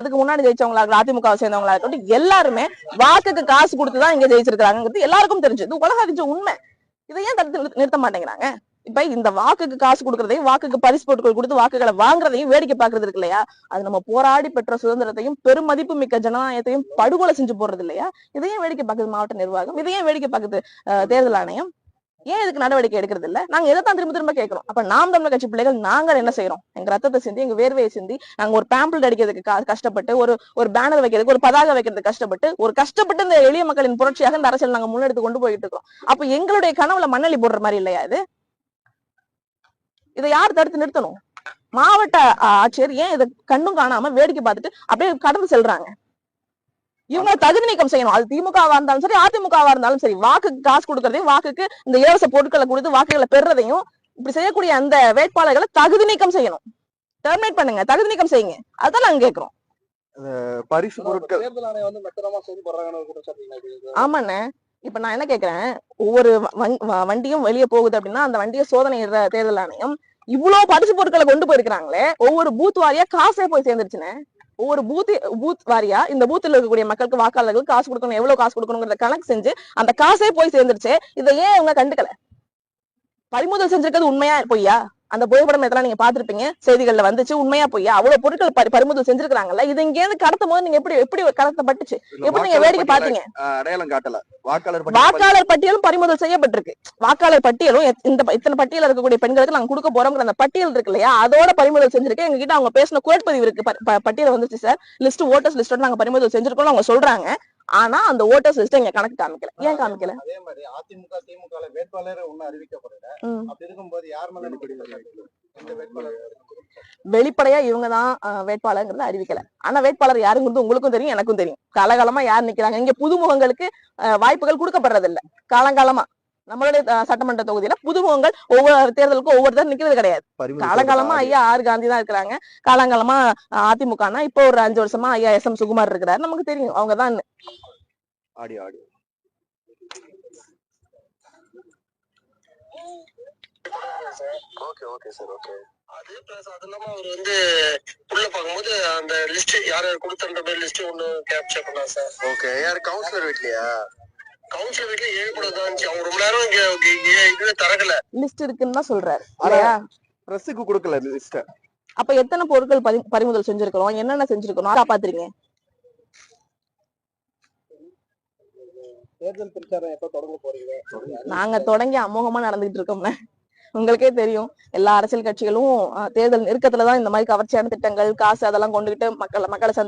அதுக்கு முன்னாடி ஜெயிச்சவங்களா அதிமுக சேர்ந்தவங்களா இருக்கட்டும், எல்லாருமே வாக்குக்கு காசு கொடுத்துதான் இங்க ஜெயிச்சிருக்காங்கிறது எல்லாருக்கும் தெரிஞ்சு. இது உலக அறிஞ்ச உண்மை. இதை ஏன் தடுத்து நிறுத்த மாட்டேங்கிறாங்க? இப்ப இந்த வாக்குக்கு காசு கொடுக்கறதையும், வாக்குக்கு பரிசு பொருட்கள் கொடுத்து வாக்குகளை வாங்குறதையும் வேடிக்கை பாக்குறது இருக்கு இல்லையா? அது நம்ம போராடி பெற்ற சுதந்திரத்தையும் பெருமதிப்பு மிக்க ஜனநாயகத்தையும் படுகொலை செஞ்சு போடுறது இல்லையா? இதையும் வேடிக்கை பாக்குது மாவட்ட நிர்வாகம், இதையும் வேடிக்கை பாக்குது தேர்தல் ஆணையம். ஏன் இதுக்கு நடவடிக்கை எடுக்கிறது இல்ல? நாங்க எதைத்தான் திரும்ப திரும்ப கேட்கிறோம். அப்ப நாம் தமிழர் கட்சி பிள்ளைகள் நாங்க என்ன செய்யறோம்? எங்க ரத்தத்தை சிந்தி, எங்க வேர்வையை சிந்தி, நாங்க ஒரு பேம்பிள் அடிக்கிறதுக்கு கஷ்டப்பட்டு, ஒரு பேனர் வைக்கிறதுக்கு, ஒரு பதாகை வைக்கிறதுக்கு கஷ்டப்பட்டு இந்த எளிய மக்களின் புரட்சியாக இந்த அரசியல் நாங்க முன்னெடுத்து கொண்டு போயிட்டு இருக்கோம். அப்ப எங்களுடைய கனவுல மண்ணலி போடுற மாதிரி இல்லையா இது? இதை யார் தடுத்து நிறுத்தணும்? மாவட்ட ஆட்சியர் ஏன் இதை கண்ணும் காணாம வேடிக்கை பார்த்துட்டு அப்படியே கடந்து செல்றாங்க? இவங்க தகுதி நீக்கம் செய்யணும். அது திமுகவா இருந்தாலும் சரி, அதிமுகவா இருந்தாலும் சரி. வாக்குக்கு காசு கொடுக்கறதையும், வாக்குக்கு இந்த இலவச பொருட்களை கொடுத்து வாக்குகளை பெறதையும், இப்படி செய்யக்கூடிய அந்த வேட்பாளர்களை தகுதி நீக்கம் செய்யணும். டெர்மினேட் பண்ணுங்க, தகுதி நீக்கம் செய்யுங்க. அதான் நாங்க கேட்கிறோம். பரிசு பொருட்கள் ஆமாண்ணே. இப்ப நான் என்ன கேக்குறேன், ஒவ்வொரு வண்டியும் வெளியே போகுது அப்படின்னா அந்த வண்டியை சோதனை தேர்தல் ஆணையம் இவ்வளவு பரிசு பொருட்களை கொண்டு போயிருக்கிறாங்களே, ஒவ்வொரு பூத் வாரியா காசே போய் சேர்ந்துருச்சுன்னு. ஒவ்வொரு பூத் வாரியா இந்த பூத்துல இருக்கக்கூடிய மக்களுக்கு, வாக்காளர்களுக்கு காசு கொடுக்கணும், எவ்வளவு காசு கொடுக்கணுங்கிறத கணக்கு செஞ்சு அந்த காசே போய் சேர்ந்துருச்சு. இதை ஏன் இவங்க கண்டுக்கல? பறிமுதல் செஞ்சிருக்கிறது உண்மையா பொய்யா? அந்த புகைப்படம் எத்தனை நீங்க பாத்துருப்பீங்க, செய்திகள்ல வந்துச்சு. உண்மையா பொய்யா? அவ்வளவு பொருட்கள் பறிமுதல் செஞ்சிருக்காங்கல்ல. இது இங்க இருந்து கடத்தும் போது நீங்க எப்படி கடத்தப்பட்டுச்சு? எப்படி நீங்க வேடிக்கை பாத்தீங்க? அடையாளம் காட்டல. வாக்காளர் பட்டியலும் பறிமுதல் செய்யப்பட்டிருக்கு. வாக்காளர் பட்டியலும் இத்தனை பட்டியல இருக்கக்கூடிய பெண்களுக்கு நாங்க கொடுக்க போறோங்கிற அந்த பட்டியல் இருக்கு இல்லையா, அதோட பறிமுதல் செஞ்சிருக்கு. எங்க கிட்ட அவங்க பேசின குரட்பதிவு இருக்கு. பட்டியல வந்துச்சு சார், லிஸ்ட், ஓட்டர்ஸ் லிஸ்டோட நாங்க பறிமுதல் செஞ்சிருக்கோம் அவங்க சொல்றாங்க. ஆனா அந்த ஓட்டர்ஸ் லிஸ்ட் எங்க கணக்கு காமிக்கல. ஏன் காமிக்கல? அதே மாதிரி அதிமுக திமுக வேட்பாளர் ஒண்ணு அறிவிக்கப்படல. அப்படி இருக்கும்போது யார் மேல வெளிப்படையா இவங்கதான் வேட்பாளர்ங்கிறது அறிவிக்கல. ஆனா வேட்பாளர் யாருங்கிறது உங்களுக்கும் தெரியும், எனக்கும் தெரியும். காலகாலமா யார் நிக்கிறாங்க இங்க? புதுமுகங்களுக்கு வாய்ப்புகள் கொடுக்கப்படுறது இல்ல. காலங்காலமா நம்மளுடைய சட்டமன்ற தொகுதியில புதுமுகங்கள் ஒவ்வொரு தேர்தலுக்கும் ஒவ்வொருத்தர் நிக்கிறது கிடையாது. காலங்காலமா ஐயா ஆர் காந்தி தான் இருக்கிறாங்க. காலங்காலமா அதிமுகனா இப்போ ஒரு 5 வருஷமா ஐயா SM சுகுமார் இருக்கிறாரு. நமக்கு தெரியும் அவங்கதான். அது பிளஸ் அது இல்லாம அவர் உள்ள பார்க்கும்போது அந்த லிஸ்ட் யார் யார் கொடுத்தன்ற மாதிரி லிஸ்ட் ஒண்ணு கேப்சர் பண்ணலாம் சார். ஓகே. யார் கவுன்சிலர் வீட்லயா? கவுன்சிலர் வீட்ல 7 கூட தான் இருந்துச்சு. அவங்க ரொம்ப நேரம் இதுல தரகல லிஸ்ட் இருக்குன்னு தான் சொல்றாரு இல்லையா? பிரஸுக்கு கொடுக்கல லிஸ்ட். அப்ப எத்தனை பொருட்கள் பறிமுதல் செஞ்சிருக்கிறோம், என்னென்ன செஞ்சிருக்கிறோம் காப்பாத்துறீங்க? தேர்தல் பிரச்சாரம் எப்ப தொடங்க போறீங்க? நாங்க தொடங்கி அமோகமா நடந்துகிட்டு இருக்கோம்ல. உங்களுக்கே தெரியும், எல்லா அரசியல் கட்சிகளும் தேர்தல் நெருக்கத்துலதான் இந்த மாதிரி கவர்ச்சியான திட்டங்கள், காசு அதெல்லாம் கொண்டுகிட்டு மக்களை சந்திக்க